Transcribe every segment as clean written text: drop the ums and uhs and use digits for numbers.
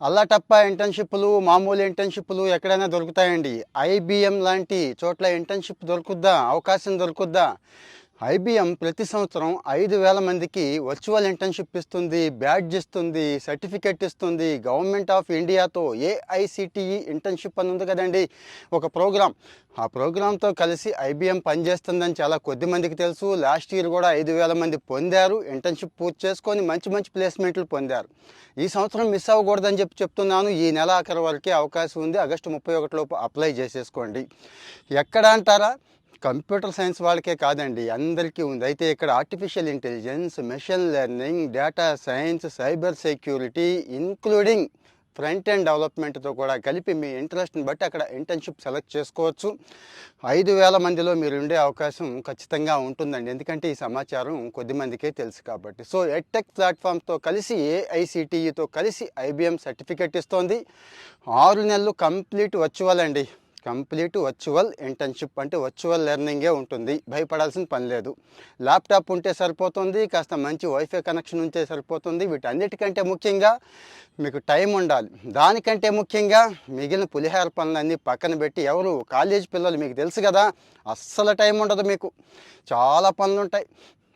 అల్లాటప్ప ఇంటర్న్‌షిప్పులు, మామూలు ఇంటర్న్‌షిప్పులు ఎక్కడైనా దొరుకుతాయండి. ఐబీఎం లాంటి చోట్ల ఇంటర్న్‌షిప్ దొరుకుద్దా? అవకాశం దొరుకుద్దా? ఐబీఎం ప్రతి సంవత్సరం 5,000 మందికి వర్చువల్ ఇంటర్న్‌షిప్ ఇస్తుంది, బ్యాడ్జ్ ఇస్తుంది, సర్టిఫికేట్ ఇస్తుంది. గవర్నమెంట్ ఆఫ్ ఇండియాతో ఏఐసిటిఈ ఇంటర్న్‌షిప్ అని ఉంది కదండీ! ఒక ప్రోగ్రామ్. ఆ ప్రోగ్రామ్‌తో కలిసి ఐబీఎం పనిచేస్తుందని చాలా కొద్ది మందికి తెలుసు. లాస్ట్ ఇయర్ కూడా 5,000 మంది పొందారు. ఇంటర్న్‌షిప్ పూర్తి చేసుకొని మంచి మంచి ప్లేస్‌మెంట్లు పొందారు. ఈ సంవత్సరం మిస్ అవ్వకూడదని చెప్తున్నాను. ఈ నెల ఆఖరి వరకే అవకాశం ఉంది. ఆగస్టు 31 లోపు అప్లై చేసేసుకోండి. ఎక్కడ అంటారా? కంప్యూటర్ సైన్స్ వాళ్ళకే కాదండి, అందరికీ ఉంది. అయితే ఇక్కడ artificial intelligence, machine learning, data science, cyber security, including front end డెవలప్మెంట్తో కూడా కలిపి మీ ఇంట్రెస్ట్ని బట్టి అక్కడ ఇంటర్న్షిప్ సెలెక్ట్ చేసుకోవచ్చు. 5,000 మందిలో మీరు ఉండే అవకాశం ఖచ్చితంగా ఉంటుందండి. ఎందుకంటే ఈ సమాచారం కొద్దిమందికే తెలుసు కాబట్టి. సో ఎడ్టెక్ ప్లాట్ఫామ్తో కలిసి ఏఐసిటిఈతో కలిసి ఐబీఎం సర్టిఫికేట్ ఇస్తోంది. 6 నెలలు కంప్లీట్ వర్చువల్ అండి. కంప్లీట్ వర్చువల్ ఇంటర్న్షిప్ అంటే వర్చువల్ లెర్నింగే ఉంటుంది. భయపడాల్సిన పని లేదు. ల్యాప్టాప్ ఉంటే సరిపోతుంది, కాస్త మంచి వైఫై కనెక్షన్ ఉంటే సరిపోతుంది. వీటన్నిటికంటే ముఖ్యంగా మీకు టైం ఉండాలి. దానికంటే ముఖ్యంగా మిగిలిన పులిహార పనులన్నీ పక్కన పెట్టి, ఎవరు కాలేజ్ పిల్లలు మీకు తెలుసు కదా, అస్సలు టైం ఉండదు మీకు. చాలా పనులు ఉంటాయి,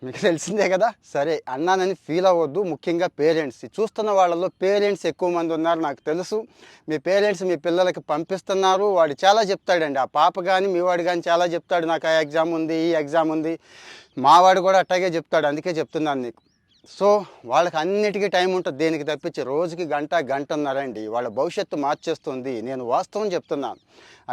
మీకు తెలిసిందే కదా. సరే అన్నానని ఫీల్ అవ్వద్దు. ముఖ్యంగా పేరెంట్స్, చూస్తున్న వాళ్ళలో పేరెంట్స్ ఎక్కువ మంది ఉన్నారు నాకు తెలుసు. మీ పేరెంట్స్ మీ పిల్లలకి పంపిస్తున్నారు. వాడు చాలా చెప్తాడండి, ఆ పాప కానీ మీ వాడు కానీ చాలా చెప్తాడు, నాకు ఆ ఎగ్జామ్ ఉంది, ఈ ఎగ్జామ్ ఉంది. మావాడు కూడా అట్టాగే చెప్తాడు, అందుకే చెప్తున్నాను నీకు. సో వాళ్ళకి అన్నిటికీ టైం ఉంటుంది. దేనికి తప్పించి రోజుకి గంటన్నర అండి వాళ్ళ భవిష్యత్తు మార్చేస్తుంది. నేను వాస్తవం చెప్తున్నాను.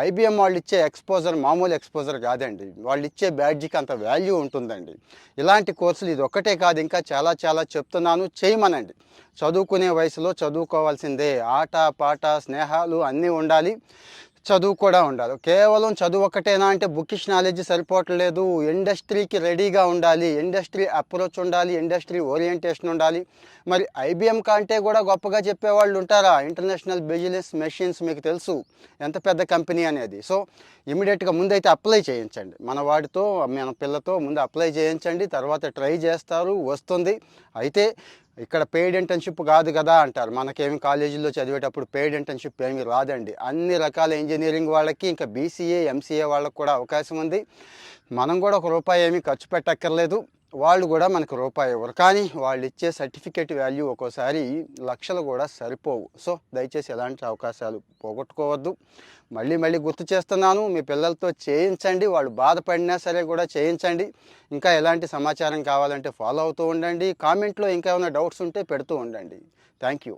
ఐబీఎం వాళ్ళు ఇచ్చే ఎక్స్పోజర్ మామూలు ఎక్స్పోజర్ కాదండి. వాళ్ళు ఇచ్చే బ్యాడ్జ్కి అంత వాల్యూ ఉంటుందండి. ఇలాంటి కోర్సులు ఇది ఒక్కటే కాదు, ఇంకా చాలా చాలా చెప్తున్నాను, చేయమనండి. చదువుకునే వయసులో చదువుకోవాల్సిందే. ఆట పాట స్నేహాలు అన్నీ ఉండాలి, చదువు కూడా ఉండాలి. కేవలం చదువు ఒక్కటేనా అంటే బుకిష్ నాలెడ్జ్ సరిపోవట్లేదు. ఇండస్ట్రీకి రెడీగా ఉండాలి, ఇండస్ట్రీ అప్రోచ్ ఉండాలి, ఇండస్ట్రీ ఓరియంటేషన్ ఉండాలి. మరి ఐబీఎం కంటే కూడా గొప్పగా చెప్పేవాళ్ళు ఉంటారా? ఇంటర్నేషనల్ బిజినెస్ మెషిన్స్ మీకు తెలుసు ఎంత పెద్ద కంపెనీ అనేది. సో ఇమీడియట్గా ముందైతే అప్లై చేయించండి. మన పిల్లతో ముందు అప్లై చేయించండి, తర్వాత ట్రై చేస్తారు, వస్తుంది. అయితే ఇక్కడ పెయిడ్ ఇంటర్న్షిప్ కాదు కదా అంటారు. మనకేమి కాలేజీల్లో చదివేటప్పుడు పెయిడ్ ఇంటర్న్షిప్ ఏమీ రాదండి. అన్ని రకాల ఇంజనీరింగ్ వాళ్ళకి, ఇంకా బీసీఏ ఎంసీఏ వాళ్ళకి కూడా అవకాశం ఉంది. మనం కూడా ₹1 ఏమీ ఖర్చు పెట్టక్కర్లేదు, వాళ్ళు కూడా మనకు రూపాయి ఇవ్వరు. కానీ వాళ్ళు ఇచ్చే సర్టిఫికేట్ వాల్యూ ఒక్కోసారి లక్షలు కూడా సరిపోవు. సో దయచేసి ఎలాంటి అవకాశాలు పోగొట్టుకోవద్దు. మళ్ళీ మళ్ళీ గుర్తు చేస్తున్నాను, మీ పిల్లలతో చేయించండి. వాళ్ళు బాధపడినా సరే కూడా చేయించండి. ఇంకా ఎలాంటి సమాచారం కావాలంటే ఫాలో అవుతూ ఉండండి. కామెంట్లో ఇంకా ఏమైనా డౌట్స్ ఉంటే పెడుతూ ఉండండి. Thank you.